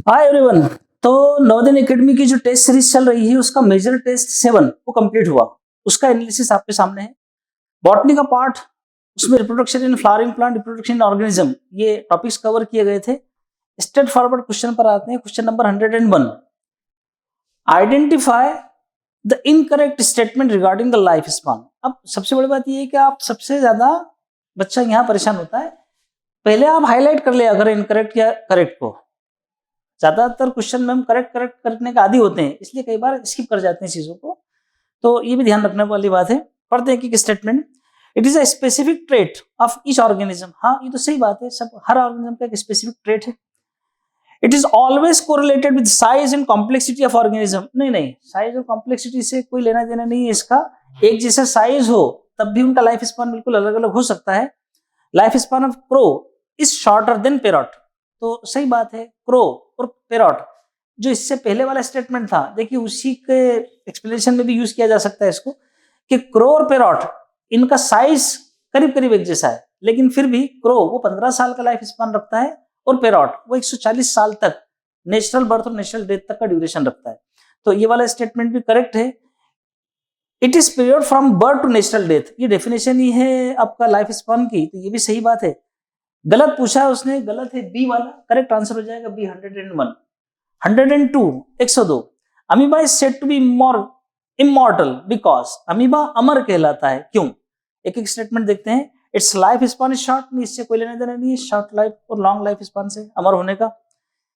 Hi everyone. तो Navodaya academy की जो टेस्ट सीरीज चल रही है उसका मेजर टेस्ट 7 वो कंप्लीट हुआ। उसका एनालिसिस आपके सामने है। बॉटनी का पार्ट, उसमें reproduction in flowering plant, reproduction in organism, ये टॉपिक्स कवर किए गए थे। स्ट्रेट फॉरवर्ड क्वेश्चन पर आते हैं। Question number 101, identify the incorrect statement regarding the life span. अब सबसे बड़ी बात यह है कि आप सबसे ज्यादा बच्चा यहाँ परेशान होता है, पहले आप हाईलाइट कर ले अगर इनकरेक्ट या करेक्ट को। ज्यादातर क्वेश्चन में हम करेक्ट करने का आदी होते हैं, इसलिए कई बार स्किप कर जाते हैं चीजों को, तो ये भी ध्यान रखने वाली बात है। पढ़ते हैं कि statement, it is a specific trait of each organism. हाँ, ये तो सही बात है, सब हर ऑर्गेनिज्म का एक स्पेसिफिक ट्रेट है। It is always correlated with size and complexity of organism. नहीं, साइज और कॉम्प्लेक्सिटी से कोई लेना देना नहीं है इसका। एक जैसा साइज हो तब भी उनका लाइफ स्पान बिल्कुल अलग अलग हो सकता है। Life span of crow is shorter than parrot, तो सही बात है। क्रो और पैरॉट जो इससे पहले वाला स्टेटमेंट था, देखिए उसी के एक्सप्लेनेशन में भी यूज किया जा सकता है इसको, कि क्रो और पैरॉट इनका साइज करीब करीब एक जैसा है, लेकिन फिर भी क्रो वो 15 साल का लाइफ स्पान रखता है और पैरॉट वो 140 साल तक नेचुरल बर्थ और नेचुरल डेथ तक का ड्यूरेशन रखता है। तो ये वाला स्टेटमेंट भी करेक्ट है। It is period from birth to natural death, ये डेफिनेशन ही है आपका लाइफ स्पान की, तो ये भी सही बात है। गलत पूछा है उसने, गलत है बी वाला, करेक्ट आंसर हो जाएगा B 101। 102, 102, amoeba is said to be immortal because, amoeba अमर कहलाता है क्यों? एक एक स्टेटमेंट देखते हैं। Its life span is short, नहीं इससे कोई लेना देना नहीं है, शॉर्ट लाइफ और लॉन्ग लाइफ स्पान से अमर होने का।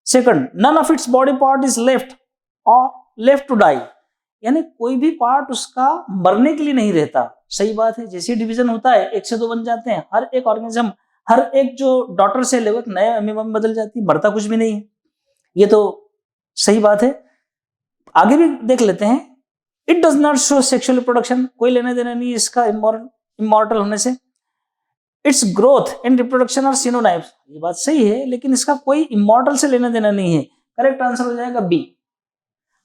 Second, none of its body part is left to die, यानी कोई भी पार्ट उसका मरने के लिए नहीं रहता। सही बात है, जैसे डिवीजन होता है 1 से 2 बन जाते हैं, हर एक ऑर्गेनिज्म, हर एक जो डॉटर सेल है वो एक नए अमीबा में बदल जाती है, मरता कुछ भी नहीं है, ये तो सही बात है। आगे भी देख लेते हैं। It does not show sexual reproduction, कोई लेना देना नहीं इसका इमॉर्टल होने से। Its growth and reproduction are synonyms, ये बात सही है, लेकिन इसका कोई इमॉर्टल से लेना देना नहीं है। करेक्ट आंसर हो जाएगा B.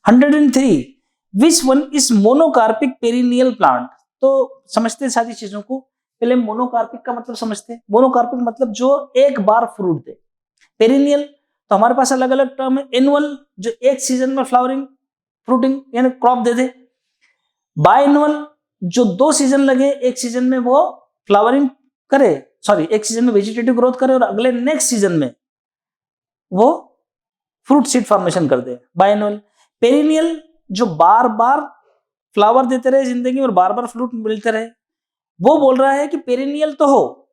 103, which one is monocarpic perennial plant. तो समझते हैं सारी चीजों को, पहले मोनोकार्पिक का मतलब समझते हैं। मोनोकार्पिक मतलब जो एक बार फ्रूट दे। पेरिनियल तो हमारे पास अलग अलग टर्म है। एनुअल जो एक सीजन में फ्लावरिंग फ्रूटिंग यानी क्रॉप दे दे। बाइएनुअल जो 2 सीजन लगे, एक सीजन में वो फ्लावरिंग करे, सॉरी एक सीजन में वेजिटेटिव ग्रोथ करे और अगले नेक्स्ट सीजन में वो फ्रूट सीड फॉर्मेशन कर दे, बाइएनुअल। पेरिनियल जो बार बार फ्लावर देते रहे जिंदगी में और बार बार फ्रूट मिलते रहे, वो बोल रहा है कि पेरिनियल तो हो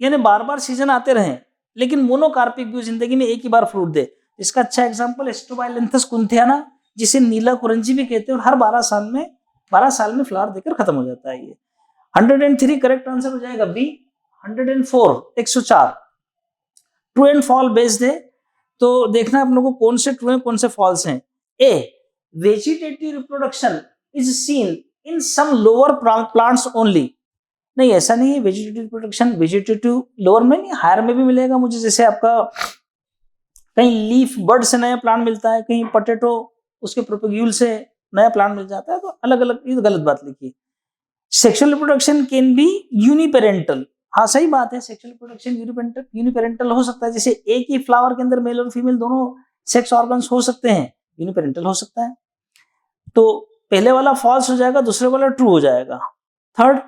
यानी बार बार सीजन आते रहे, लेकिन मोनोकार्पिक भी जिंदगी में एक ही बार फ्रूट दे। इसका अच्छा एग्जांपल एस्ट्रोबाइलेंथस कुंथियाना, जिसे नीला कुरंजी भी कहते हैं, और हर 12 साल में फ्लावर देकर खत्म हो जाता है ये। 103 करेक्ट आंसर हो जाएगा B. 104, 104, true and false based है, तो देखना है आप लोगों को कौन से ट्रू है कौन से फॉल्स हैं। A, vegetative reproduction is seen in some lower plants only, नहीं ऐसा नहीं है। वेजिटेटिव प्रोडक्शन वेजिटेटिव लोअर में नहीं, हायर में भी मिलेगा मुझे। जैसे आपका कहीं लीफ बर्ड से नया प्लांट मिलता है, कहीं पोटैटो उसके प्रोपेग्यूल से नया प्लांट मिल जाता है, तो अलग अलग, ये तो गलत बात लिखी। Sexual reproduction can be uniparental, हाँ सही बात है, सेक्सुअल रिप्रोडक्शन यूनिपेरेंटल हो सकता है। जैसे एक ही फ्लावर के अंदर मेल और फीमेल दोनों सेक्स ऑर्गन्स हो सकते हैं, यूनिपेरेंटल हो सकता है। तो पहले वाला फॉल्स हो जाएगा, दूसरे वाला ट्रू हो जाएगा। थर्ड,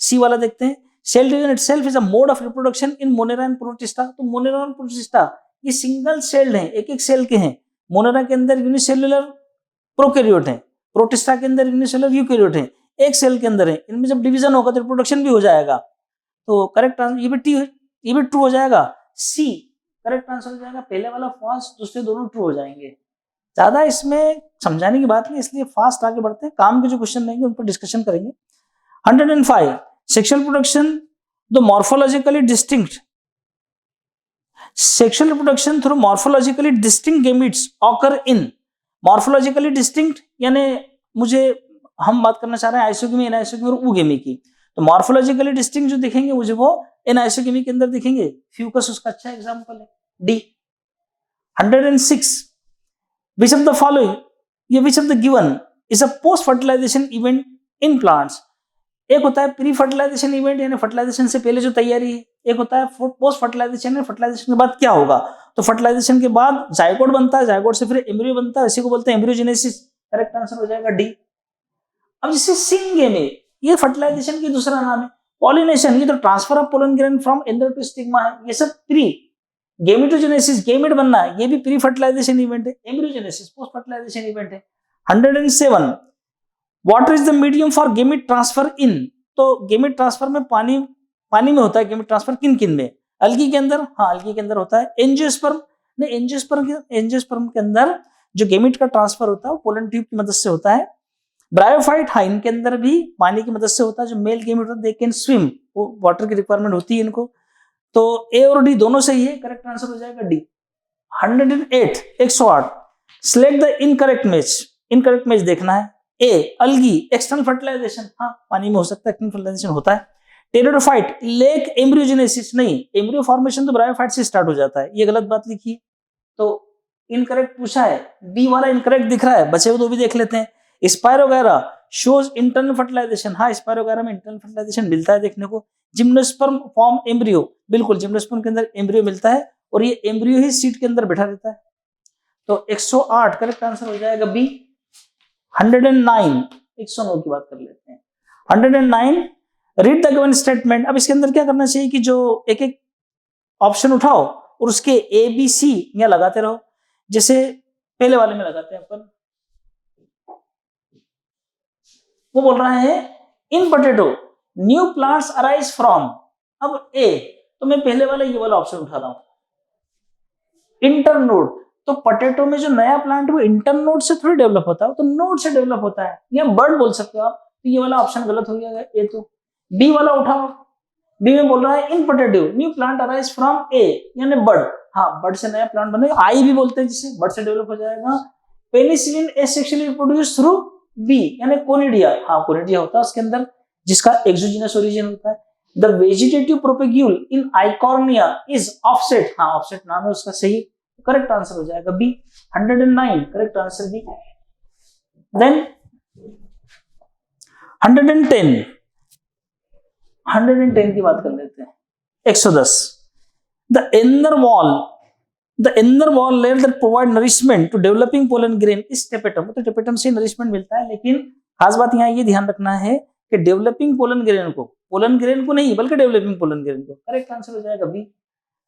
सी वाला देखते हैं। Cell division itself is a mode of reproduction in monera and protista, तो मोनेरा और प्रोटिस्टा ये सिंगल सेल्ड हैं, एक एक सेल के हैं। मोनेरा के अंदर यूनिसेल्युलर प्रोकैरियोट है, प्रोटिस्टा के अंदर यूनिसेल्युलर यूकैरियोट है, एक सेल के अंदर है। इनमें जब डिवीजन होगा तो रिप्रोडक्शन भी हो जाएगा। तो करेक्ट आंसर ये भी ट्रू हो जाएगा। सी करेक्ट आंसर हो जाएगा। पहले वाला फॉल्स, दूसरे दोनों ट्रू हो जाएंगे। ज्यादा इसमें समझाने की बात नहीं, इसलिए फास्ट आगे बढ़ते हैं। काम के जो क्वेश्चन रहेंगे उन पर डिस्कशन करेंगे। 105, sexual reproduction the morphologically distinct, sexual reproduction through morphologically distinct gametes occur in. Morphologically distinct यानी हम बात करना चाह रहे हैं आइसोगेमी, एनाइसोगेमी और ऊगेमी की। तो मॉर्फोलॉजिकली डिस्टिंक्ट जो दिखेंगे मुझे वो एनाइसोगेमी के अंदर दिखेंगे। फ्यूकस उसका अच्छा एग्जांपल है, D. 106, which of the following, ये which of the given is a post fertilization event in plants। एक होता है प्री फर्टिलाइजेशन इवेंट यानी फर्टिलाइजेशन से पहले जो तैयारी है, एक होता है पोस्ट फर्टिलाइजेशन। फर्टिलाइजेशन के बाद क्या होगा, तो फर्टिलाइजेशन के बाद जायगोट बनता है, जायगोट से फिर एम्ब्रियो बनता है, इसी को बोलते हैं एम्ब्रियोजेनेसिस। करेक्ट आंसर हो जाएगा डी। अब जैसे सिंगेमे, ये फर्टिलाइजेशन की दूसरा नाम है। पॉलिनेशन, ये तो transfer of pollen grain from anther to stigma है, ये सब प्री। गेमेटोजेनेसिस, गेमेट बनना है, ये भी प्री फर्टिलाइजेशन इवेंट है। एम्ब्रियोजेनेसिस पोस्ट फर्टिलाइजेशन इवेंट है। 107, water is the medium for gamete transfer इन। तो गेमेट ट्रांसफर में पानी में होता है। गेमेट ट्रांसफर किन किन में, अल्गी के अंदर, हाँ अल्गी के अंदर होता है। एंजियोस्पर्म ने, एंजियोस्पर्म के अंदर जो गेमेट का ट्रांसफर होता है वो पोलन ट्यूब की मदद से होता है। ब्रायोफाइट, हाँ इनके अंदर भी पानी की मदद से होता है। जो मेल गेमेट होता है दे कैन स्विम, वो वाटर की रिक्वायरमेंट होती है इनको। तो ए और डी दोनों सही है, करेक्ट आंसर हो जाएगा D. 108, 108, select the incorrect match. Incorrect match देखना है। ए अल्गी, एक्सटर्नल फर्टिलाइजेशन, हाँ पानी में हो सकता है, एक्सटर्नल फर्टिलाइजेशन होता है। टेरिडोफाइट, लेक एम्ब्रियोजेनेसिस, नहीं एम्ब्रियो फॉर्मेशन तो ब्रायोफाइट से स्टार्ट हो जाता है, ये गलत बात लिखी है, तो इनकरेक्ट पूछा है। बी वाला इनकरेक्ट दिख रहा है, बचे हुए तो भी देख लेते हैं। स्पायरोगैरा शोज इंटरनल फर्टिलाइजेशन, हाँ स्पायरोगैरा में इंटरनल फर्टिलाइजेशन मिलता है देखने को। जिम्नोस्पर्म फॉर्म एम्ब्रियो, बिल्कुल जिम्नोस्पर्म के अंदर एम्ब्रियो मिलता है और ये एम्ब्रियो ही सीट के अंदर बैठा रहता है। तो 108 करेक्ट आंसर हो जाएगा बी। 109, 109 की बात कर लेते हैं। 109, रीड द गिवन स्टेटमेंट। अब इसके अंदर क्या करना चाहिए कि जो एक एक ऑप्शन उठाओ और उसके ए बी सी यहाँ लगाते रहो। जैसे पहले वाले में लगाते हैं अपन, वो बोल रहा है in potato new plants arise from. अब ए, तो मैं पहले वाला ये वाला ऑप्शन उठा रहा हूं, इंटरनोड। तो पोटैटो में जो नया प्लांट वो इंटरनोड से थोड़ी डेवलप होता है, तो नोड से डेवलप होता है, या बर्ड बोल सकते हो आप। तो ये वाला ऑप्शन गलत हो गया ए। तो बी वाला उठाओ, बी में बोल रहा है in potato new plant arise from A, यानी बर्ड, हाँ बर्ड से नया प्लांट बनेगा। आई भी बोलते हैं जिसे, बर्ड से डेवलप हो जाएगा। Penicillin asexually reproduce through B, यानी कोनिडिया, हाँ कोनिडिया होता है उसके अंदर जिसका एक्सोजीनस ओरिजिन होता है। The vegetative propagule in Eichhornia is offset, हाँ ऑफसेट नाम है उसका, सही करेक्ट आंसर हो जाएगा B. 109 correct answer B. Then 110, 110 की बात कर लेते हैं। 110, the inner wall layer that provide nourishment to developing pollen grain is tapetum। तो tapetum से नरिशमेंट मिलता है, लेकिन खास बात यहाँ ये ध्यान रखना है कि डेवलपिंग पोलन ग्रेन को नहीं बल्कि डेवलपिंग पोलन ग्रेन को, करेक्ट आंसर हो जाएगा B.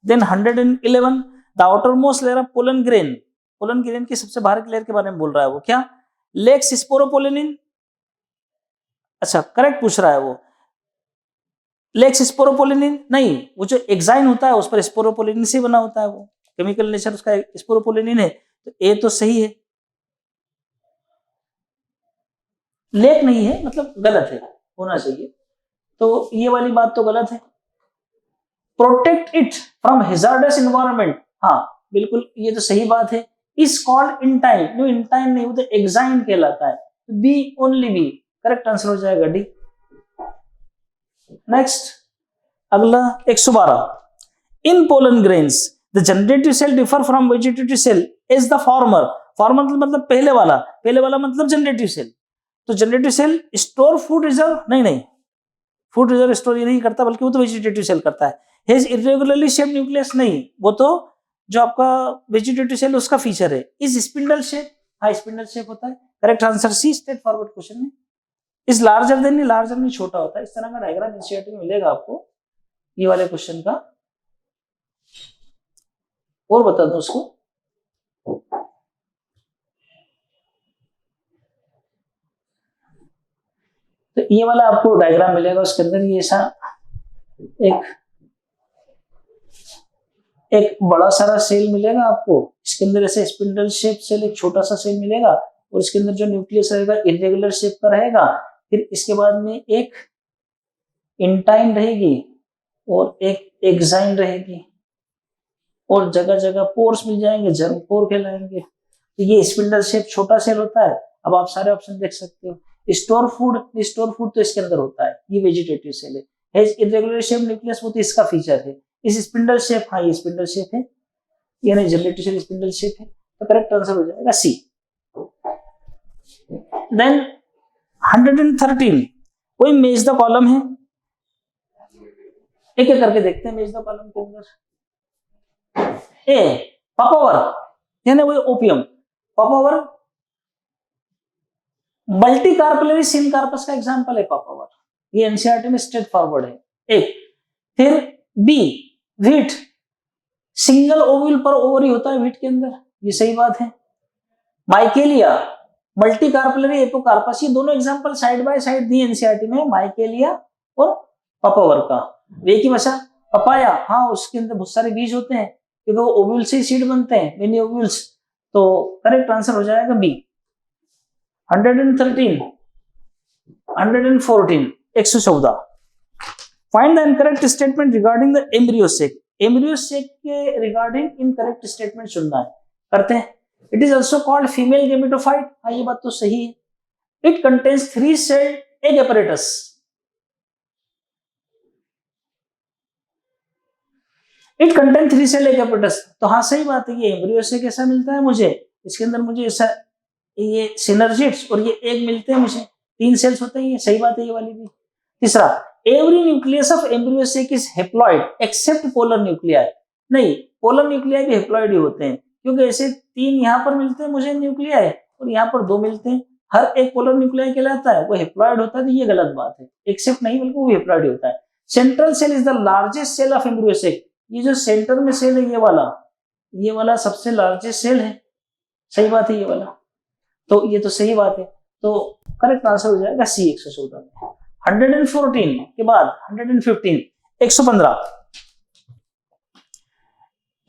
Then 111, the outermost layer of pollen grain की सबसे बाहर की लेयर के बारे में बोल रहा है वो, क्या लेक्स स्पोरोपोलिनिन, अच्छा करेक्ट पूछ रहा है वो। लेक्स स्पोरोपोलिनिन नहीं, वो जो एक्साइन होता है उस पर स्पोरोपोलिनिन से बना होता है, वो केमिकल नेचर उसका स्पोरोपोलिनिन है, तो ए तो सही है। लेक नहीं है मतलब गलत है, होना चाहिए, तो ये वाली बात तो गलत है। Protect it from hazardous environment, हाँ बिल्कुल ये तो सही बात है। Is called intine, no intine नहीं, वो तो एक्साइन कहलाता है। B, only B, correct answer हो जाएगा डी। नेक्स्ट अगला 112, in pollen grains the generative cell differ from vegetative cell as the former मतलब पहले वाला मतलब जनरेटिव सेल। तो generative cell store food reserve, नहीं फूड रिजर्व स्टोर ये नहीं करता, बल्कि वो तो वेजिटेटिव सेल करता है। हेज इरेगुलरली शेप्ड न्यूक्लियस, नहीं वो तो जो आपका वेजिटेटिव सेल उसका फीचर है। इज स्पिंडल शेप, हाँ स्पिंडल शेप होता है, correct answer C, straightforward question में। इज लार्जर देन, लार्जर में छोटा होता है। इस तरह का डायग्राम एनसीईआरटी में मिलेगा आपको ये वाले क्वेश्चन का। और बता दूं उसको, तो ये वाला आपको डायग्राम मिलेगा, उसके अंदर ये ऐसा एक बड़ा सारा सेल मिलेगा आपको, इसके अंदर ऐसे स्पिंडल शेप सेल एक छोटा सा सेल मिलेगा, और इसके अंदर जो न्यूक्लियस रहेगा इरेगुलर शेप का रहेगा। फिर इसके बाद में एक इंटाइन रहेगी और एक एक्साइन रहेगी, और जगह जगह पोर्स मिल जाएंगे, जर्म पोर कहलाएंगे। तो ये स्पिंडल शेप छोटा सेल होता है। अब आप सारे ऑप्शन देख सकते हो। स्टोर फूड तो इसके अंदर होता है, ये वेजिटेटिव सेल है। हेज इरेगुलर शेप न्यूक्लियस, वो तो इसका फीचर है। इस स्पिंडल शेप, हाँ ये स्पिंडल शेप है, यानी जनरेटिव सेल स्पिंडल शेप है, तो करेक्ट आंसर हो जाएगा सी। देन 113, कोई मेज द कॉलम है, एक एक करके देखते हैं। मेज द कॉलम के अंदर ए पापावर यानी वो ओपियम, पापावर मल्टी कार्पलरी सिन कार्पस का एग्जांपल है पापावर, ये एनसीईआरटी में स्ट्रेट फॉरवर्ड है एक। फिर बी व्हीट, सिंगल ओव्यूल पर ओवरी होता है व्हीट के अंदर, ये सही बात है। माइकेलिया मल्टी कार्पलरी एपोकार्पस, ये दोनों एग्जांपल साइड बाय साइड दिए एनसीईआरटी में, माइकेलिया और पापावर का। एक ही बचा पपाया, हाँ उसके अंदर बहुत सारे बीज होते हैं क्योंकि वो ओव्यूल से सीड बनते हैं, मेनी ओव्यूल्स, तो करेक्ट आंसर हो जाएगा B. 113, 114, 114। Find the incorrect statement regarding the embryo sac, embryo sac के रिगार्डिंग इनकरेक्ट स्टेटमेंट चुनना है, करते हैं। It is also called female gametophyte, हाँ ये बात तो सही है। It contains 3 celled egg apparatus, it contain 3 celled egg apparatus, तो हाँ सही बात है, ये एम्ब्रियो से कैसा मिलता है मुझे, इसके अंदर मुझे ऐसा ये सिनर्जिड्स और ये एग मिलते हैं मुझे, 3 सेल्स होते हैं, ये सही बात है ये वाली भी। तीसरा, every nucleus of embryo sac is haploid except polar nuclei, नहीं पोलर न्यूक्लियाई भी हेप्लॉइड ही होते हैं क्योंकि ऐसे 3 यहाँ पर मिलते हैं मुझे न्यूक्लियाई और यहाँ पर 2 मिलते हैं, हर एक पोलर न्यूक्लियाई कहलाता है, वो हेप्लॉइड होता है, तो ये गलत बात है, एक्सेप्ट नहीं बल्कि वो हेप्लॉइड होता है। Central cell is the largest cell of embryo sac, ये जो सेंटर में सेल है ये वाला सबसे लार्जेस्ट सेल है, सही बात है ये वाला, तो ये तो सही बात है, तो करेक्ट आंसर हो जाएगा सी 114 में। 114 के बाद 115, 115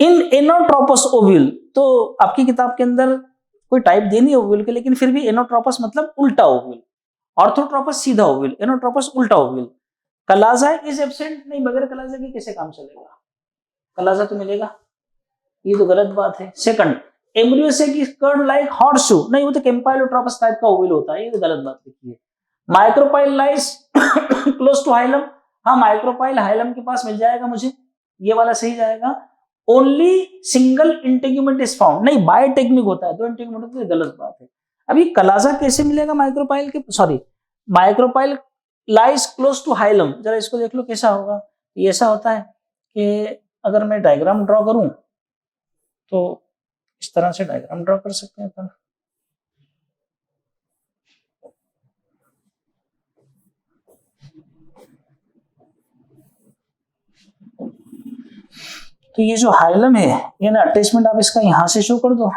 इन एनोट्रोपस ओव्यूल, तो आपकी किताब के अंदर कोई टाइप दे नहीं ओव्यूल के, लेकिन फिर भी एनोट्रोपस मतलब उल्टा ओव्यूल, ऑर्थोट्रोपस सीधा ओव्यूल, एनोट्रोपस उल्टा ओव्यूल। कलाजा इज एब्सेंट, नहीं बगैर कलाजा के कैसे काम चलेगा, कलाजा तो मिलेगा, ये तो गलत बात है। Second, embryo sac is curved like horseshoe, नहीं वो तो कैम्पाइलोट्रोपस टाइप का ओव्यूल होता है, ये तो गलत बात लिखी है। Micropyle lies close to hilum, हाँ माइक्रोपाइल हाइलम के पास मिल जाएगा मुझे, ये वाला सही जाएगा। Only single integument is found, नहीं बायोटेक्निक होता है, 2 इंटेग्यूमेंट होता है, गलत बात है। अभी कलाजा कैसे मिलेगा माइक्रोपाइल के, sorry micropyle lies close to hilum, जरा इसको देख लो कैसा होगा। ये ऐसा होता है कि अगर मैं डायग्राम ड्रॉ करूं तो इस तरह से डायग्राम ड्रॉ कर सकते हैं अपन, तो ये जो हाइलम है ये ना अटैचमेंट आप इसका यहां से शो कर दो,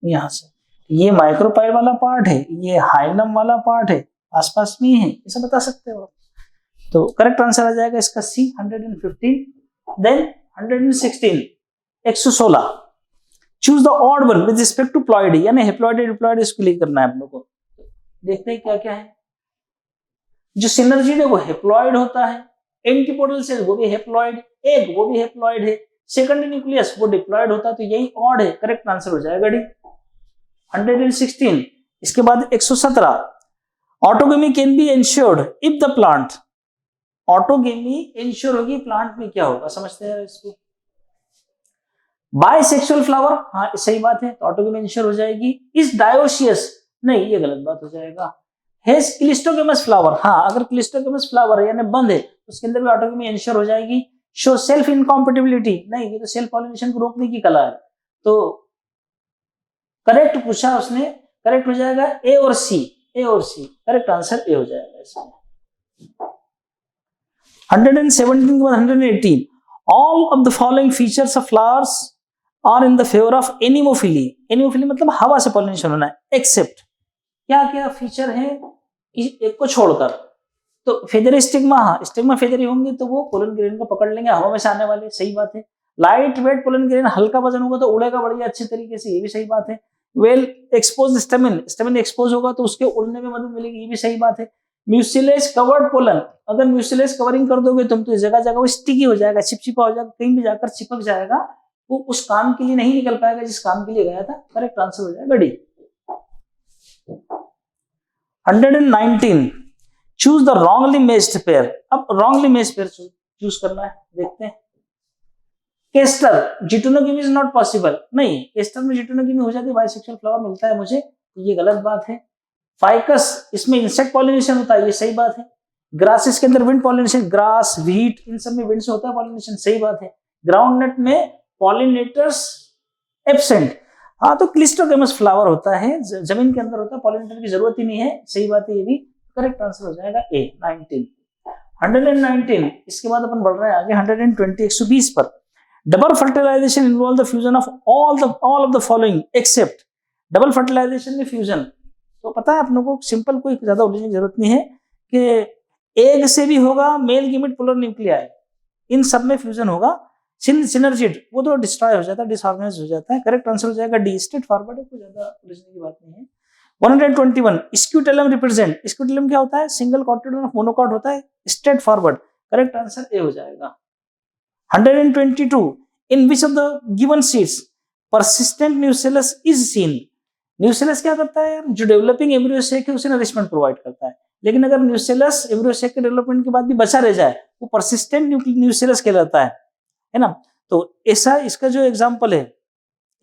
यहां से, ये माइक्रोपाइल वाला पार्ट है, ये हाइलम वाला पार्ट है, आसपास में है, ऐसा बता सकते हो। तो करेक्ट आंसर आ जाएगा इसका C 115। Then 116, 116 choose the odd one with respect to ploidy, यानी हेप्लॉइडी डिप्लॉइडी इसको क्लिक करना है आप लोगों को। देखते हैं क्या क्या है। जो सिनर्जिड है वो हेप्लॉइड होता है, एंटीपोडल सेल वो भी हेप्लॉइड, एग वो भी हेप्लॉइड है, सेकेंडरी न्यूक्लियस वो डिप्लॉइड होता है, तो यही ऑड है, करेक्ट आंसर हो जाएगा डी 116। इसके बाद 117, autogamy can be ensured if the plant, autogamy ensure होगी प्लांट में क्या होगा, समझते हैं इसको। बाइसेक्सुअल फ्लावर, हाँ सही बात है, तो ऑटोगेमी इंश्योर हो जाएगी। इज डायोसियस, नहीं ये गलत बात हो जाएगा। हैज क्लिस्टोगेमस फ्लावर, हाँ अगर क्लिस्टोगेमस फ्लावर है यानी बंद है उसके अंदर भी ऑटोगेमी इंश्योर हो जाएगी। शो सेल्फ इनकॉम्पेटिबिलिटी, नहीं ये तो सेल्फ पॉलिनेशन को रोकने की कला है, तो करेक्ट पूछा उसने, करेक्ट हो जाएगा ए और सी, ए और सी, करेक्ट आंसर ए हो जाएगा इसमें। 117 के बाद 118, all of the following features of flowers are in the favour of anemophily, anemophily मतलब हवा से पॉलिनेशन होना है, एक्सेप्ट क्या क्या फीचर है एक को छोड़कर, तो फेदर स्टिग्मा, हाँ स्टिग्मा फेदरी होंगे तो वो पोलन ग्रेन को पकड़ लेंगे, हवा में से आने वाले, सही बात है। लाइट वेट पोलन ग्रेन, हल्का वजन होगा तो उड़ेगा बढ़िया अच्छे तरीके से, ये भी सही बात है। Well expose stamen, stamen expose होगा तो उसके उड़ने में मदद मिलेगी, ये भी सही बात है। म्यूसिलेज कवर्ड पोलन, अगर म्यूसिलेज कवरिंग कर दोगे तुम तो जगह जगह वो स्टिकी हो जाएगा, चिपचिपा हो जाएगा, कहीं भी जाकर चिपक जाएगा, वो उस काम के लिए नहीं निकल पाएगा जिस काम के लिए गया था, करेक्ट आंसर हो जाएगा D. 119, choose the wrongly matched pair, अब रॉन्गली मैच्ड पेयर चूज करना है, देखते हैं। केस्टर, जिटोनोगेमी इज नॉट पॉसिबल, नहीं केस्टर में जिटोनोगेमी हो जाती है, बाइसेक्सुअल फ्लावर मिलता है मुझे, ये गलत बात है। फाइकस, इसमें इंसेक्ट पॉलिनेशन होता है, ये सही बात है। ग्रासेस के अंदर विंड पॉलिनेशन, ग्रास, व्हीट, इन सब में विंड से होता है पॉलिनेशन, सही बात है। ग्राउंडनट में पॉलिनेटर्स एब्सेंट, हाँ तो क्लिस्टोगेमस फ्लावर होता है, जमीन के अंदर होता है, पॉलिनेटर की जरूरत ही नहीं है, सही बात है, ये भी करेक्ट आंसर हो जाएगा ए 19। 119, इसके बाद अपन बढ़ रहे हैं आगे 120 120 पर। Double fertilization involve the fusion of all of the following except, double fertilization में फ्यूजन, तो पता है अपनों को, सिंपल, कोई ज्यादा उलझने की जरूरत नहीं है कि एग से भी होगा, मेल गीमेट पोलर न्यूक्लियाई, इन सब में फ्यूजन होगा। सिनर्जिड वो तो डिस्ट्रॉय हो जाता है, डिसऑर्गेनाइज हो जाता है, करेक्ट आंसर हो जाएगा डी, स्ट्रेट फॉरवर्ड है, कोई ज्यादा उलझने की बात नहीं है। 121 स्क्यूटेलम रिप्रेजेंट, स्क्यूटेलम क्या होता है, सिंगल कॉटिलेडोन ऑफ मोनोकॉट होता है, straightforward, correct answer A हो जाएगा। 122 in which of the given seeds persistent nucellus is seen, nucellus क्या करता है, जो डेवलपिंग एम्ब्रियो सेक है उसे नरिशमेंट प्रोवाइड करता है, लेकिन अगर न्यूसेलस एम्ब्रियो सेक के डेवलपमेंट के बाद भी बचा रह जाए वो परसिस्टेंट न्यूसेलस कहलाता है ना। तो ऐसा इसका जो एग्जांपल है,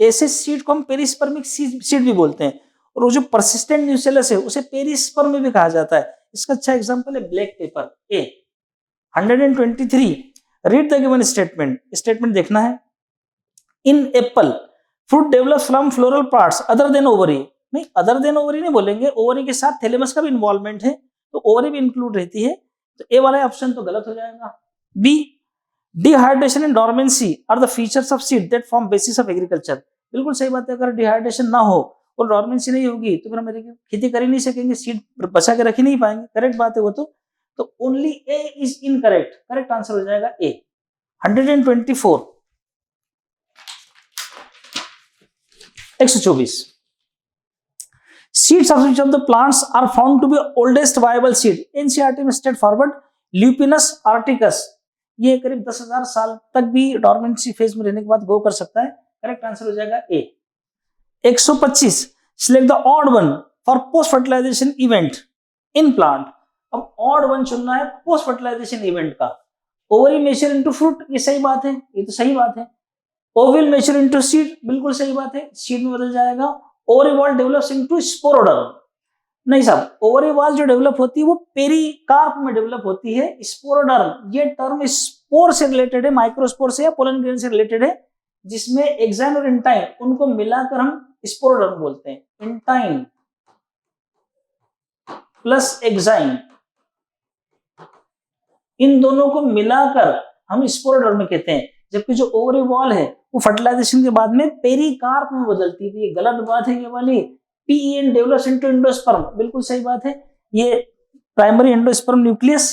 ऐसे सीड को हम पेरिस्पर्मिक सीड भी बोलते हैं, और वो जो परसिस्टेंट न्यूसेलस है उसे पेरिस्पर्म भी कहा जाता है, इसका अच्छा एग्जांपल है black pepper A. 123 read the given statement, statement देखना है। In apple fruit develop from floral parts other than ovary, नहीं अदर देन ओवरी नहीं बोलेंगे, ओवरी के साथ थैलेमस का भी इन्वॉल्वमेंट है, तो ओवरी भी इंक्लूड रहती है, तो ए वाला ऑप्शन तो गलत हो जाएगा। B dehydration and dormancy are the features of seed that form basis of agriculture, बिल्कुल सही बात है, अगर डिहाइड्रेशन ना हो और डॉर्मेंसी नहीं होगी तो फिर हम खेती कर ही नहीं सकेंगे, सीड बचा के रख ही नहीं पाएंगे, करेक्ट बात है वो तो only A is incorrect, correct answer हो जाएगा ए। 124 124 seeds of which of the plants are found to be oldest viable seed, NCERT में स्ट्रेट फॉरवर्ड ल्यूपिनस आर्टिकस, ये करीब 10,000 साल तक भी डॉर्मेंसी फेज में रहने के बाद ग्रो कर सकता है, करेक्ट आंसर हो जाएगा A. 125 select the odd one for post fertilization event in plant, अब ऑड वन चुनना है पोस्ट फर्टिलाइजेशन इवेंट का। ओवरी मेचर इनटू फ्रूट, ये सही बात है, ये तो सही बात है। ओविल मेचर इनटू सीड, बिल्कुल सही बात है, सीड में बदल जाएगा। ओवरीवॉल डेवलप्स इनटू स्पोरोडर्म, नहीं साहब, ओवरीवॉल जो डेवलप होती है वो पेरिकार्प में डेवलप होती है, स्पोरोडर्म ये टर्म स्पोर से रिलेटेड है, माइक्रोस्पोर से या पोलन ग्रेन से रिलेटेड है, जिसमें एक्साइन और इंटाइन उनको मिलाकर हम स्पोरोडर्म बोलते हैं, इंटाइन प्लस एक्साइन इन दोनों को मिलाकर हम स्पोरोडर्म कहते हैं, जबकि जो ओवरीवॉल है वो फर्टिलाइजेशन के बाद में पेरिकार्प में बदलती थी, ये गलत बात है ये वाली। पीईएन डेवलप्स इनटू एंडोस्पर्म, बिल्कुल सही बात है, ये प्राइमरी एंडोस्पर्म न्यूक्लियस,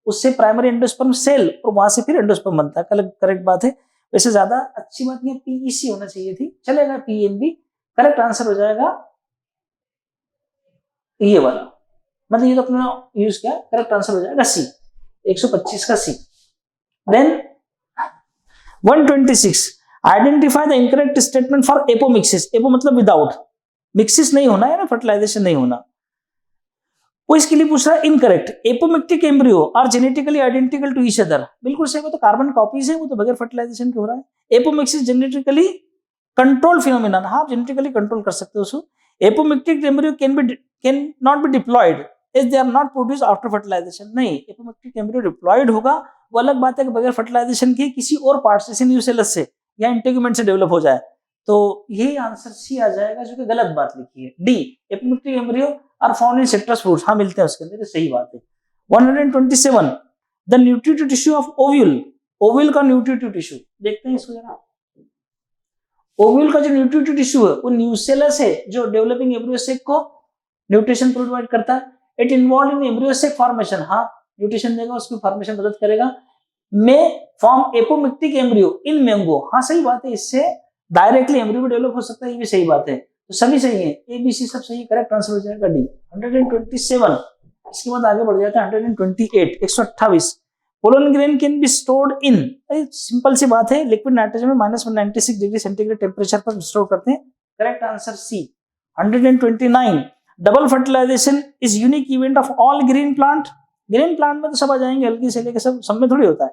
उससे प्राइमरी एंडोस्पर्म सेल और वहां से फिर एंडोस्पर्म बनता है, करेक्ट बात है। वैसे ज्यादा अच्छी बात नहीं, पीईसी होना चाहिए थी, चलेगा पीएन भी, करेक्ट आंसर हो जाएगा ये वाला, मतलब ये तो अपना यूज किया, करेक्ट आंसर हो जाएगा सी, 125 का C. Then 126 identify the incorrect statement for apomixis, apo मतलब विदाउट, मिक्सिस नहीं होना है ना, फर्टिलाइजेशन नहीं होना, वो इसके लिए पूछ रहा है incorrect. Apomictic embryo are genetically identical to each other, बिल्कुल सही, वो तो कार्बन कॉपीज है, वो तो बगैर फर्टिलाइजेशन के हो रहा है। एपोमिक्सिस जेनेटिकली कंट्रोल फिनोमेनन, हाँ आप जेनेटिकली कंट्रोल कर सकते हो उसको। Apomictic embryo can not be diploid if they are not produce after fertilization, नहीं एपोमिक्टिक एम्ब्रियो डिप्लॉयड होगा, वो अलग बात है कि बगैर फर्टिलाइजेशन के किसी और पार्ट से, न्यूसेलस से या इंटेगुमेंट से डेवलप हो जाए, तो ये आंसर सी आ जाएगा, जो कि गलत बात लिखी है D, apomictic embryo are found in citrus fruits, हाँ मिलते हैं उसके अंदर, सही बात है। 127 the nutritive tissue of ovule, ovule का न्यूट्रिटिव टिश्यू देखते हैं इसको जरा। ओव्यूल का जो न्यूट्रिटिव टिश्यू है वो न्यूसेलस है, जो डेवलपिंग एम्ब्रियो सेक को न्यूट्रिशन प्रोवाइड करता है। It involve in embryo sac formation, हाँ न्यूट्रिशन देगा, उसकी फॉर्मेशन मदद करेगा। में form apomictic embryo in mango, हाँ सही बात है, इससे डायरेक्टली एम्ब्रियो भी डेवलप हो सकता है, ये भी सही बात है, तो सभी सही है, ए बी सी सब सही, करेक्ट आंसर हो जाएगा डी। 127 इसके बाद आगे बढ़ जाता है 128 128 pollen grain can be stored in, simple सी बात है, लिक्विड नाइट्रोजन में -196 डिग्री सेंटीग्रेड टेम्परेचर पर स्टोर करते हैं, correct answer C. 129 double fertilization is unique event of all green plant, green plant में तो सब आ जाएंगे, हल्की से लेकर सब में थोड़ी होता है,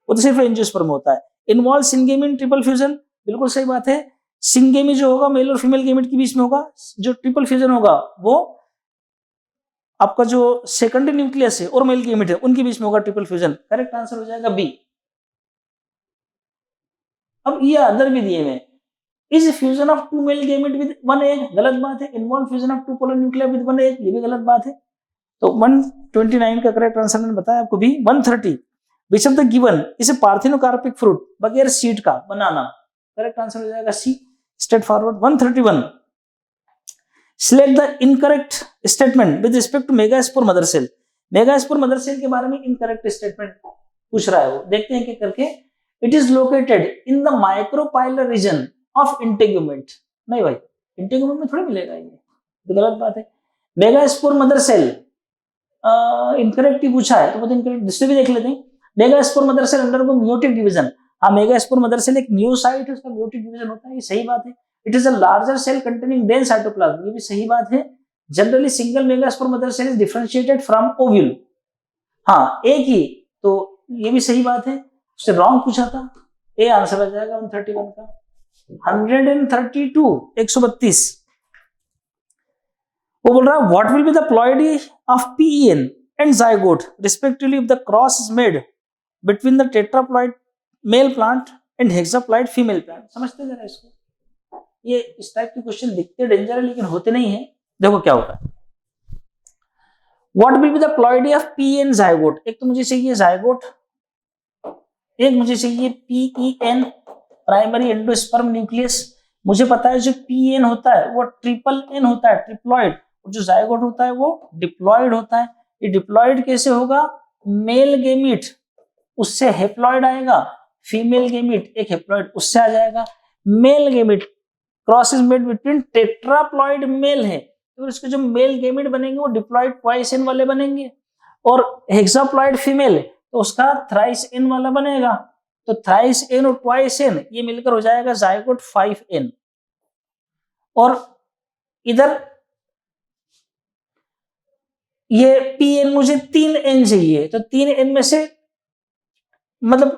वो तो सिर्फ एंजियोस्पर्म होता है। Involve syngamy in triple fusion, बिल्कुल सही बात है, सिंगेमी जो होगा मेल और फीमेल गेमेट के बीच में होगा, जो ट्रिपल फ्यूजन होगा वो आपका जो सेकेंडरी न्यूक्लियस है और मेल गैमेट है उनके बीच में होगा ट्रिपल फ्यूजन। करेक्ट आंसर हो जाएगा बी। अब ये अदर भी दिए हुए, is fusion of two male gamete with one egg, गलत बात है। Involve fusion of two polar nuclear with one egg, ये भी गलत बात है। तो 129 का करेक्ट आंसर मैंने बताया आपको भी। 130 which of the given is a parthenocarpic fruit, बगैर सीड का, बनाना। करेक्ट आंसर हो जाएगा C, straightforward. 131 select the incorrect statement with respect to megaspore mother cell. Megaspore mother cell के बारे में इनकरेक्ट स्टेटमेंट पूछ रहा है वो, देखते हैं क्या करके। It is located in the micropylar reason of integument. नहीं भाई, इंटेग्यूमेंट में थोड़ी मिलेगा, ये तो गलत बात है। मेगास्पोर मदर सेल इनकरेक्ट ही पूछा है, तो वो इनकरेक्ट दूसरे भी देख लेते हैं। मेगास्पोर मदर सेल अंडर को म्यूटिक डिवीजन, हाँ मेगास्पोर मदर सेल एक म्यूसाइट है, उसका म्यूटिक डिवीजन होता है, ये सही बात है। It is a larger cell containing dense cytoplasm, ये भी सही बात है। Generally single megaspore mother cell is differentiated from ovule, हाँ एक ही, तो ये भी सही बात है। उससे रॉन्ग पूछा था, ए आंसर आ जाएगा 131 का। 132 132 वो बोल रहा है what will be the ploidy of PEN and zygote respectively if the cross is made between the tetraploid male plant and hexaploid female plant. समझते जरा इसको, ये इस टाइप के क्वेश्चन दिखते डेंजर है लेकिन होते नहीं है। देखो क्या होता है, what will be the ploidy of PEN zygote. एक तो मुझे चाहिए जाइगोट, एक मुझे चाहिए पीईएन प्राइमरी एंडोस्पर्म न्यूक्लियस। मुझे पता है जो पीएन होता है वो ट्रिपल एन होता है, ट्रिप्लॉइड, और जो जाइगोट होता है वो डिप्लॉइड होता है। ये डिप्लॉइड कैसे होगा, मेल गेमीट उससे हेप्लॉइड आएगा, फीमेल गेमीट एक हेप्लॉइड उससे आ जाएगा। Male gamete cross is made between tetraploid male है, तो इसके जो मेल गेमीट बनेंगे वो डिप्लॉइड ट्वाइस एन वाले बनेंगे, और हेक्साप्लॉइड फीमेल तो उसका थ्राइस एन वाला बनेगा। तो थ्राइस एन और ट्वाइस एन ये मिलकर हो जाएगा जाइगोट 5n। और इधर ये pn मुझे 3n चाहिए, तो 3n में से मतलब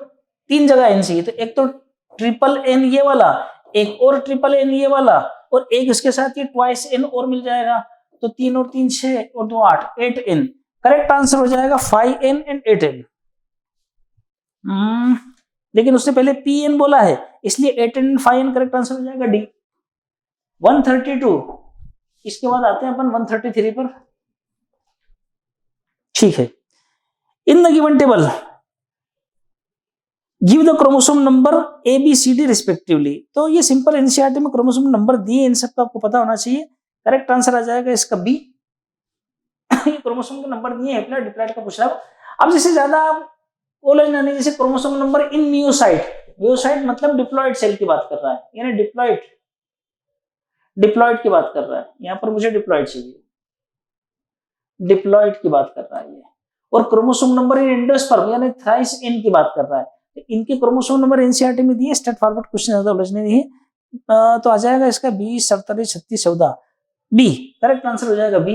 3 जगह n चाहिए, तो एक तो ट्रिपल n ये वाला, एक और ट्रिपल n ये वाला, और एक इसके साथ ये ट्वाइस n और मिल जाएगा। तो 3 और 3 6 और 2 8, 8n। करेक्ट आंसर हो जाएगा 5n एंड 8n। लेकिन उसने पहले pn बोला है, इसलिए 8n and 5n correct answer हो जाएगा डी। 132 इसके बाद आते हैं अपन 133 पर। ठीक है, in the given table give the chromosome number A B C D respectively. तो ये सिंपल एनसीईआरटी में क्रोमोसोम नंबर दिए, इन सबका आपको पता होना चाहिए। करेक्ट आंसर आ जाएगा इसका बी। ये क्रोमोसोम के नंबर दिए, हेप्लॉइड डिप्लॉइड का पूछ रहा है। अब जैसे ज्यादा कॉलेज ना नहीं, जैसे chromosome number in meiocyte, meiocyte मतलब डिप्लॉइड सेल की बात कर रहा है, यानी डिप्लॉइड की बात कर रहा है। यहां पर मुझे डिप्लॉइड चाहिए, डिप्लॉइड की बात कर रहा है ये। और क्रोमोसोम नंबर इन एंडोस्पर्म यानी थ्राइस एन की बात कर रहा है। तो इनके क्रोमोसोम नंबर एनसीईआरटी में दिए, स्ट्रेट फॉरवर्ड क्वेश्चन, ज्यादा उलझने नहीं है। तो आ जाएगा इसका 20 47 36 14 बी। करेक्ट आंसर हो जाएगा बी।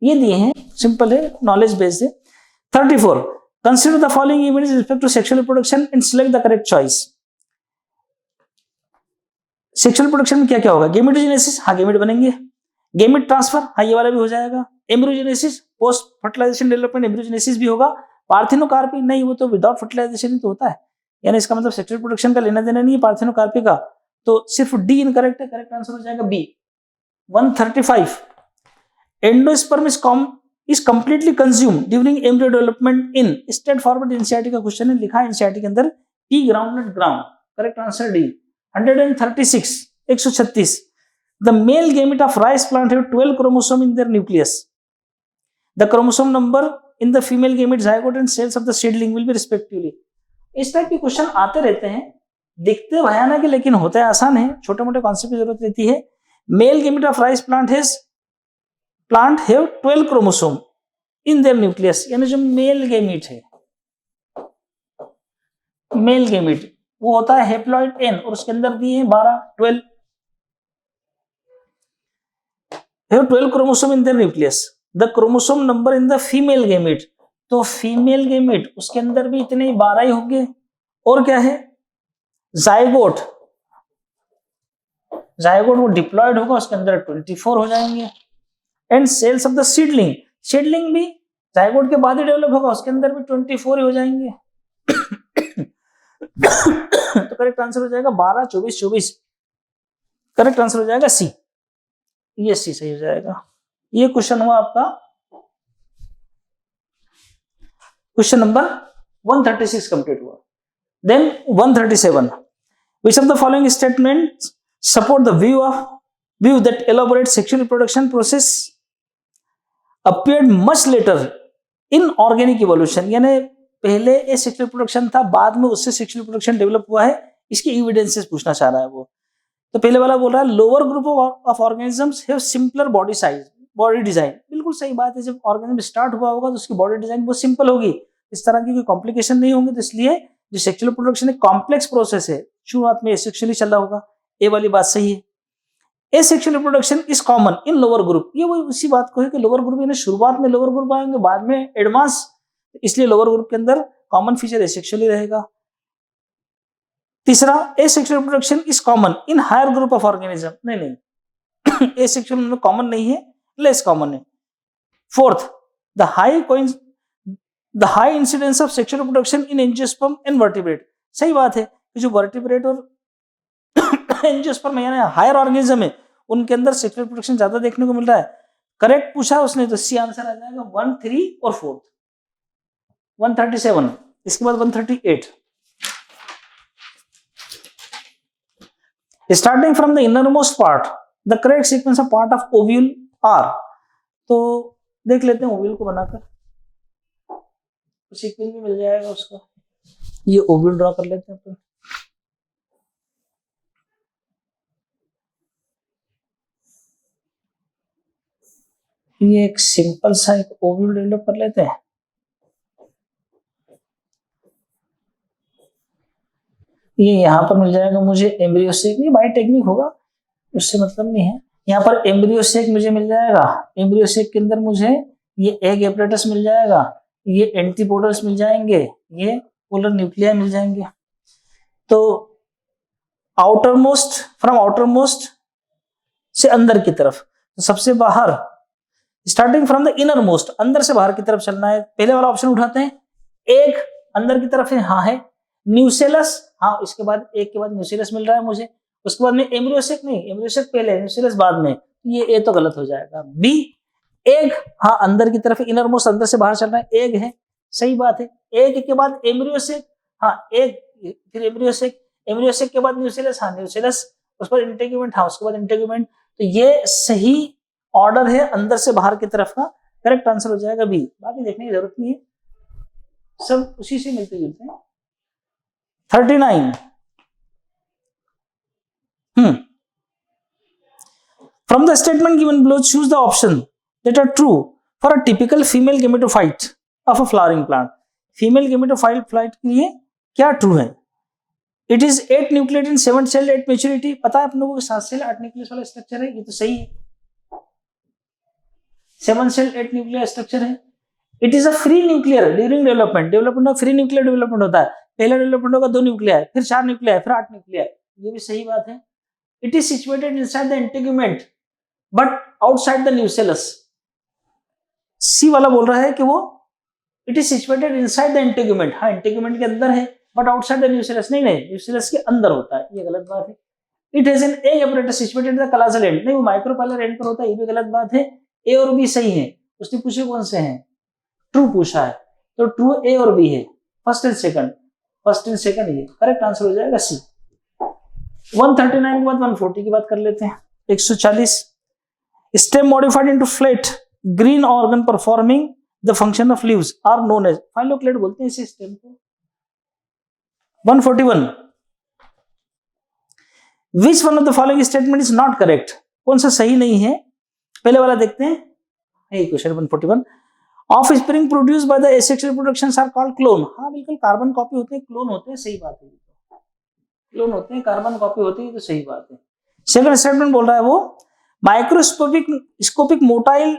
ये दिए हैं, सिंपल है, नॉलेज बेस्ड है। 34 consider the following events with respect to sexual reproduction and select the correct choice. Sexual reproduction में क्या क्या होगा, गेमेटोजेनेसिस, हाँ गेमेट बनेंगे। गेमेट ट्रांसफर, हाँ ये वाला भी हो जाएगा। Embryogenesis, post fertilization development embryogenesis भी होगा। पार्थिनोकार्पी नहीं, वो तो विदाउट फर्टिलाइजेशन ही तो होता है, यानी इसका मतलब सेक्सुअल रिप्रोडक्शन का लेना देना नहीं है पार्थिनोकार्पी का। तो सिर्फ डी इनकरेक्ट है, करेक्ट आंसर हो जाएगा B. 135 endosperm is completely consumed during embryo development in straight forward NCERT का क्वेश्चन है, लिखा है एनसीईआरटी के अंदर pea groundnut gram. Correct answer D. 136 136 the male gamete of rice plant have 12 chromosome in their nucleus. The chromosome number in the female gamete zygote and cells of the seedling will be respectively. इस type के question आते रहते हैं, दिखते भयानक है लेकिन होते हैं आसान है, छोटे मोटे कॉन्सेप्ट की जरूरत रहती है। Male gamete of rice plant have 12 chromosome in their nucleus, यानी जो मेल गेमेट है, मेल गेमेट वो होता है हेप्लॉइड एन, और उसके अंदर दिए हैं 12 have 12 chromosome in their nucleus. The chromosome number in the female gamete, तो फीमेल गेमेट उसके अंदर भी इतने 12 ही होंगे। और क्या है, जाइगोट वो डिप्लॉयड होगा, उसके अंदर 24 हो जाएंगे। And cells of the seedling, seedling भी जायगोट के बाद ही डेवलप होगा, उसके अंदर भी 24 ही हो जाएंगे। तो करेक्ट आंसर हो जाएगा 12, 24, 24। करेक्ट आंसर हो जाएगा सी, ये सी सही हो जाएगा। ये क्वेश्चन हुआ आपका क्वेश्चन नंबर 136 कंप्लीट हुआ। Then 137, which of the following statements support the view that elaborate sexual reproduction process appeared much later in organic evolution, यानी पहले ये सेक्सुअल रिप्रोडक्शन था, बाद में उससे सेक्सुअल रिप्रोडक्शन डेवलप हुआ है, इसके एविडेंसेस पूछना चाह रहा है वो। तो पहले वाला बोल रहा है lower group of organisms have simpler body size, body design, बिल्कुल सही बात है। जब ऑर्गेनिज्म स्टार्ट हुआ होगा तो उसकी बॉडी डिजाइन बहुत सिंपल होगी, इस तरह की कोई कॉम्प्लिकेशन नहीं होंगे, तो इसलिए जो सेक्सुअल रिप्रोडक्शन एक कॉम्प्लेक्स प्रोसेस है, शुरुआत में एसेक्सुअली चल रहा होगा, ये वाली बात सही है। Asexual reproduction is common in lower group, ये वो उसी बात को है कि लोअर ग्रुप यानी शुरुआत में लोअर ग्रुप आएंगे, बाद में एडवांस, इसलिए लोअर ग्रुप के अंदर कॉमन फीचर एसेक्सुअली रहेगा। तीसरा, asexual reproduction is common in higher group of organism, नहीं एसेक्सुअल में कॉमन नहीं है, लेस कॉमन है। Fourth, the high incidence of sexual reproduction in angiosperm and vertebrate, सही बात है कि जो वर्टिब्रेट और एंजियोस्पर्म यानी हायर ऑर्गेनिज्म है उनके अंदर सेक्सुअल रिप्रोडक्शन ज्यादा देखने को मिल रहा है। करेक्ट पूछा उसने तो सी आंसर आ जाएगा 1, 3 और 4। 137, इसके बाद 138, starting from the innermost part the correct sequence of part of ovule are, तो देख लेते हैं ओव्यूल को बनाकर, सीक्वेंस भी मिल जाएगा उसका। ये ओव्यूल ड्रॉ कर लेते हैं अपन, ये एक सिंपल सा एक ओव्यूल डेवलप कर लेते हैं। ये यहाँ पर मिल जाएगा मुझे एम्ब्रियो सेक, ये बायो टेक्निक होगा, उससे मतलब नहीं है। यहाँ पर एम्ब्रियो सेक मुझे मिल जाएगा, एम्ब्रियो सेक के अंदर मुझे ये एग एपरेटस मिल जाएगा, ये एंटीपोडल्स मिल जाएंगे, ये पोलर न्यूक्लिया मिल जाएंगे। तो आउटरमोस्ट, फ्रॉम आउटरमोस्ट से अंदर की तरफ, तो सबसे बाहर, starting from the inner most, अंदर से बाहर की तरफ चलना है। पहले वाला ऑप्शन उठाते हैं, एग अंदर की तरफ है, हाँ है। न्यूसेलस, हाँ, इसके बाद एक के बाद न्यूसेलस मिल रहा है मुझे, उसके बाद में एम्ब्रियोसेक नहीं, एम्ब्रियोसेक पहले न्यूसेलस बाद में, ये ए तो गलत हो जाएगा। बी, एग, हाँ अंदर की तरफ, इनर मोस्ट अंदर से बाहर चल रहा है, एग है, सही बात है। एग के बाद एम्ब्रियोसेक, हाँ एग, फिर एम्ब्रियोसेक, एम्ब्रियोसेक के बाद न्यूसेलस, हाँ न्यूसेलस, उस पर इंटेग्यूमेंट, हाँ उसके बाद इंटेग्यूमेंट, तो ये सही ऑर्डर है अंदर से बाहर की तरफ का। करेक्ट आंसर हो जाएगा बी, बाकी देखने की जरूरत नहीं है, सब उसी से मिलते जुलते हैं। 39, from the statement given below choose the option that are true for a typical female gametophyte of a flowering plant। Female gametophyte के लिए क्या ट्रू है? It is 8 nucleate in 7 cell at maturity, पता है अपने को 7 सेल 8 न्यूक्लियस वाला structure है, ये तो सही है। 7 सेल 8 न्यूक्लियर स्ट्रक्चर है। It is a free nuclear during development में फ्री न्यूक्लियर डेवलपमेंट होता है, पहला डेवलपमेंट होगा 2 न्यूक्लियर, फिर 4 न्यूक्लियर, फिर 8 न्यूक्लियर, ये भी सही बात है। It is situated inside the integument but outside the nucellus, C वाला बोल रहा है कि वो it is situated inside the integument, हाँ इंटेग्यूमेंट के अंदर है बट आउटसाइड द न्यूसेलस, नहीं न्यूसेलस के अंदर होता है, ये गलत बात है। It has an egg apparatus situated the chalazal end, नहीं वो माइक्रोपाइलर एंड पर होता है, ये भी गलत बात है। ए और बी सही है, उसने पूछे कौन से हैं, ट्रू पूछा है, तो ट्रू ए और बी है, फर्स्ट एंड सेकंड ये करेक्ट आंसर हो जाएगा सी। 139 के बाद 140 की बात कर लेते हैं। 140, stem modified into flat green organ performing the function of leaves are known as, phylloclade बोलते हैं इस स्टेम को। 141, which one of the following statement is not correct, कौन सा सही नहीं है? पहले वाला देखते हैं, यही question 141, offspring produce by the asexual reproductions are called clone, हाँ बिल्कुल कार्बन कॉपी होते हैं, क्लोन होते हैं, सही बात है, क्लोन होते हैं, कार्बन कॉपी होती है, तो सही बात है। सेकंड स्टेटमेंट बोल रहा है वो microscopic motile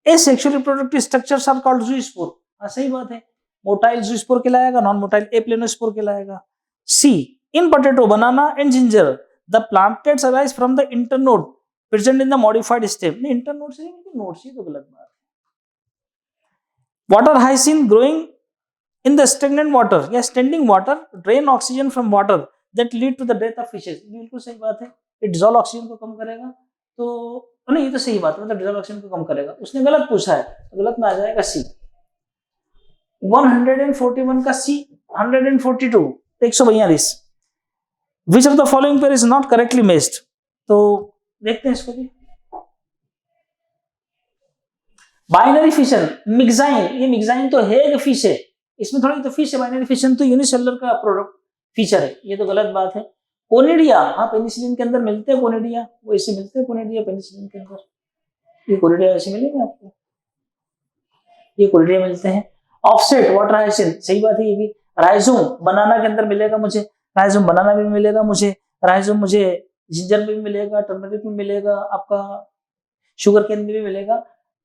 asexual reproductive structures are called zoospore, हाँ सही बात है, मोटाइल ज़ूस्पोर कहलाएगा, नॉन मोटाइल एप्लेनोस्पोर कहलाएगा। C, in potato, banana and ginger the plantlets arise from the internode present in the modified stem, नहीं इंटरनोड से नहीं, नोड से, तो गलत बात है। Water hyacinth growing in the stagnant water या standing water drain oxygen from water that lead to the death of fishes, बिल्कुल सही बात है। ये डिजॉल्व ऑक्सीजन को कम करेगा, तो नहीं ये तो सही बात है, मतलब डिजॉल्व ऑक्सीजन को कम करेगा। उसने गलत पूछा है, तो गलत में आ जाएगा सी। 141 का सी, 142 142, विच of the following pair is not correctly matched, तो देखते हैं इसको भी। बाइनरी फिशन, मिक्साइन, ये मिक्साइन तो है एक फिश है, इसमें थोड़ी तो फिश है, बाइनरी फिशन तो यूनिसेलुलर का प्रोडक्ट फीचर है, ये तो गलत बात है। कोनिडिया, हाँ पेनिसिलिन के अंदर मिलते हैं कोनिडिया, वो ऐसे मिलते हैं कोनिडिया पेनिसिलिन के अंदर, ये कोनिडिया ऐसे मिलेंगे आपको, ये कोनिडिया मिलते हैं। ऑफसेट वाटर हाइसिन, सही बात है ये भी। राइजोम बनाना के अंदर मिलेगा मुझे, राइजोम बनाना में भी मिलेगा मुझे, राइजोम मुझे जिंजर में भी मिलेगा, टर्मरिक में मिलेगा, आपका शुगर केन में भी मिलेगा।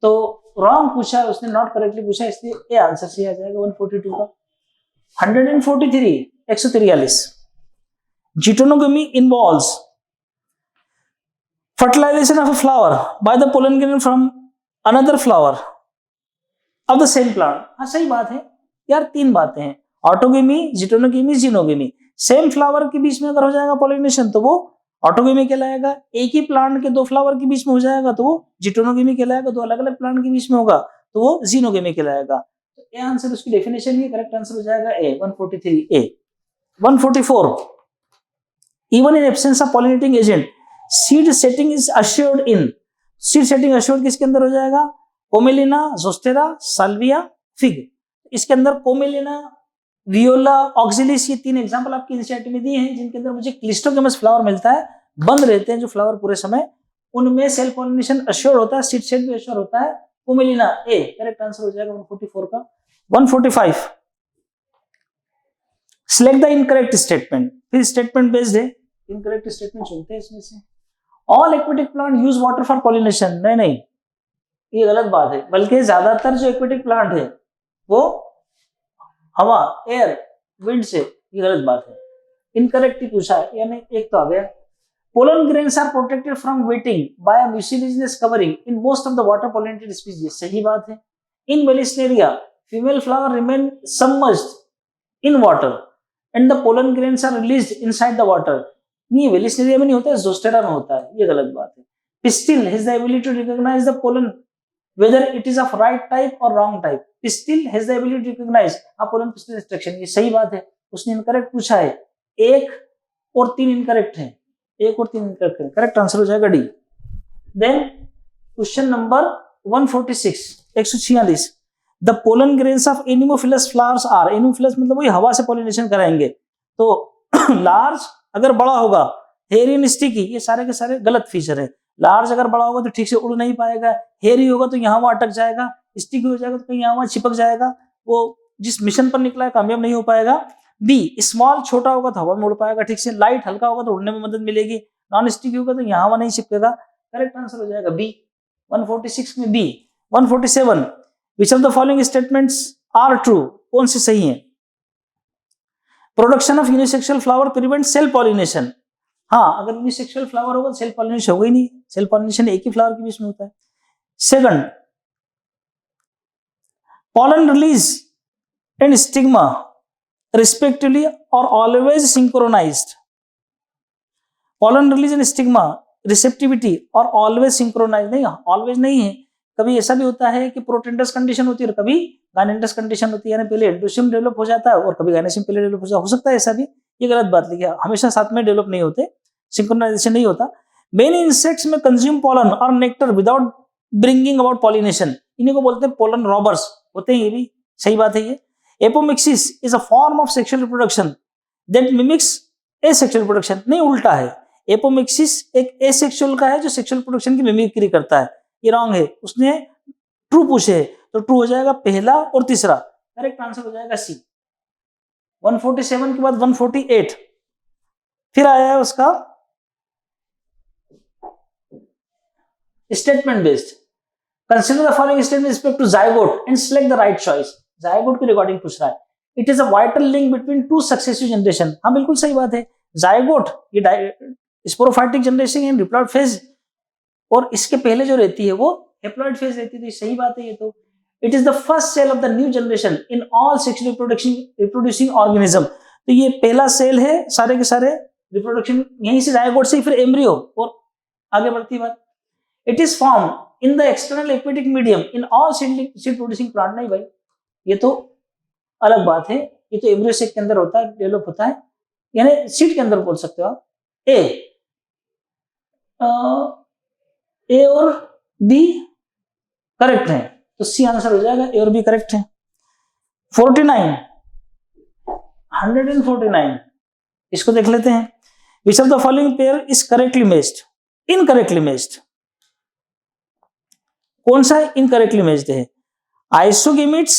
तो रॉन्ग पूछा है उसने, नॉट करेक्टली पूछा, इसलिए ये आंसर सही आ जाएगा 142 का। 143 143, जिटोनोगमी involves fertilization of a flower by the pollen grain from another flower of the same plant। हाँ सही बात है यार, तीन बातें हैं, ऑटोगेमी, जिटोनोगेमी, जीनोगेमी। सेम फ्लावर के बीच में अगर हो जाएगा पॉलिनेशन तो वो ऑटोगेमी कहलाएगा, एक ही प्लांट के दो फ्लावर के बीच में हो जाएगा तो वो जिटोनोगेमी कहलाएगा, दो अलग अलग प्लांट के बीच में होगा तो वो जीनोगेमी कहलाएगा। तो ये आंसर, उसकी डेफिनेशन ये करेक्ट आंसर हो जाएगा ए, 143 ए। 144, even in absence of pollinating agent seed setting is assured in, seed setting assured किसके अंदर हो जाएगा? कोमेलिना, जोस्टेरा, साल्विया, फिग। इसके अंदर कोमेलिना, वियोला, ऑक्सिलिस, ये तीन एग्जांपल आपकी एनसीईआरटी में दिए हैं, जिनके अंदर मुझे क्लिस्टोगेमस फ्लावर मिलता है, बंद रहते हैं जो फ्लावर पूरे समय, उनमें सेल्फ पॉलिनेशन अश्योर होता है, सीड सेट भी अश्योर होता है। कोमेलिना ए करेक्ट आंसर हो जाएगा 144 का। 145, सिलेक्ट द इनकरेक्ट स्टेटमेंट, फिर स्टेटमेंट बेस्ड है, इनकरेक्ट स्टेटमेंट चुनते हैं इसमें से। All aquatic plant use water for pollination, नहीं नहीं ये गलत बात है, बल्कि ज्यादातर जो एक्वेटिक प्लांट है वो हवा, एयर, विंड से, ये गलत बात है, इनकरेक्ट ही पूछा है, यानी एक तो आ गया। Pollen grains are protected from wetting by a mucilaginous covering in most of the water pollinated species, सही बात है। In Vallisneria female flower remain submerged in water and the pollen grains are released inside the water, नहीं Vallisneria में नहीं होता है, Zostera में होता है, ये गलत बात है। Pistil has the ability to recognise the pollen whether it is of right type or wrong type, pistil has the ability to recognize a pollen pistil extraction, ये सही बात है। उसने इनकरेक्ट पूछा है, एक और तीन इनकरेक्ट है, एक और तीन इनकरेक्ट है, करेक्ट आंसर हो जाएगा D. Then question number 146 146, the pollen grains of anemophilous flowers are, anemophilous मतलब वही हवा से पॉलिनेशन कराएंगे, तो लार्ज अगर बड़ा होगा, हेयरी एंड स्टिकी, ये सारे के सारे गलत फीचर है। लार्ज अगर बड़ा होगा तो ठीक से उड़ नहीं पाएगा, हेयरी होगा तो यहाँ वहां अटक जाएगा, स्टिकी हो जाएगा तो कहीं यहाँ वहां चिपक जाएगा, वो जिस मिशन पर निकला है कामयाब नहीं हो पाएगा। बी स्मॉल, छोटा होगा तो हवा में उड़ पाएगा ठीक से, लाइट हल्का होगा तो उड़ने में मदद मिलेगी, नॉन स्टिकी होगा तो यहाँ वहां नहीं चिपकेगा, करेक्ट आंसर हो जाएगा बी। 146 में B. 147, which of the following statements are true, कौन से सही है? Production of unisexual flower prevent self pollination, हाँ अगर यूनिसेक्सुअल फ्लावर होगा तो सेल्फ पॉलिनेशन होगा ही नहीं, सेल्फ पॉलिनेशन एक ही फ्लावर के बीच में होता है। Second, pollen release and stigma respectively are always synchronized, pollen release and stigma receptivity are always synchronized, नहीं always नहीं है, कभी ऐसा भी होता है कि प्रोटेंडस कंडीशन होती है और कभी गायनेंटस कंडीशन होती है, यानी पहले एंडोसियम डेवलप हो जाता है और कभी गायनेसियम पहले डेवलप हो सकता है, ऐसा भी, ये गलत बात लिखी है, हमेशा साथ में डेवलप नहीं होते, सिंक्रोनाइजेशन नहीं होता। मेनी इंसेक्ट्स में कंज्यूम पोलन और nectar without bringing about pollination, इन्हीं को बोलते हैं पोलन रॉबर्स, होते हैं ये भी, सही बात है ये। Apomixis is a form of sexual reproduction that mimics asexual reproduction, नहीं उल्टा है, एपोमिक्सिस एक एसेक्सुअल का है जो सेक्सुअल रिप्रोडक्शन की मिमिक्री करता है, ये रॉन्ग है, उसने ट्रू पूछे तो ट्रू हो जाएगा पहला और तीसरा, करेक्ट आंसर हो जाएगा सी। 147 के बाद 148 फिर आया है उसका statement based, consider the following statement respect to zygote and select the right choice, zygote की रिगार्डिंग पूछ रहा है। It is a vital link between two successive generation, हाँ बिल्कुल सही बात है, जाइगोट ये sporophytic generation and diploid phase और इसके पहले जो रहती है वो हेप्लॉइड फेज रहती थी। सही बात है ये तो। It is the first cell of the new generation in all sexually reproducing organism. तो ये पहला सेल है, सारे के सारे रिप्रोडक्शन यहीं से जायगोट से, फिर एम्ब्रियो और आगे बढ़ती बात। It is form in the external aquatic medium in all seed producing plant. नहीं भाई, ये तो अलग बात है, ये तो एम्ब्रियो सेक के अंदर होता है, डेवलप होता है, यानी सीड के अंदर बोल सकते हो आप। ए और बी करेक्ट है, तो सी आंसर हो जाएगा, ए और बी करेक्ट है। 49 149 इसको देख लेते हैं। विच of the following pair is correctly matched? Incorrectly matched. कौन सा इनकरेक्टली मैच्ड है? आइसोगेमिट्स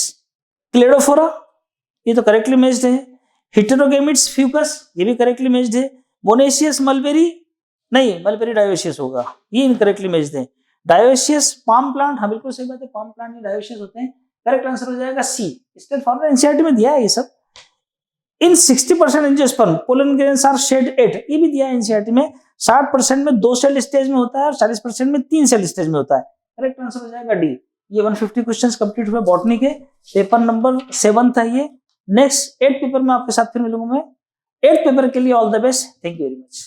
क्लेडोफोरा, ये तो करेक्टली मैच्ड है। हेटेरोगेमिट्स फ्यूकस, ये भी करेक्टली मैच्ड है। मोनेशियस मलबेरी, नहीं मलबेरी डायोसियस होगा, ये इनकरेक्टली मैच्ड है। डायोसियस पाम प्लांट, हाँ बिल्कुल सही बात है, पाम प्लांट में डायोसियस होते हैं। करेक्ट आंसर हो जाएगा सी। स्टेट फॉरवर्ड एनसीईआरटी में दिया है ये सब। In 60% angiosperm pollen grains are shed at, ये भी दिया है एनसीईआरटी में। 60% में 2 सेल स्टेज में होता है और 40% में 3 सेल स्टेज में होता है। करेक्ट आंसर हो जाएगा डी। ये 150 क्वेश्चंस कंप्लीट हुए बॉटनी के। पेपर नंबर 7 था ये। नेक्स्ट 8 पेपर में आपके साथ फिर मिलूंगा मैं। 8 पेपर के लिए all the best. Thank you very much.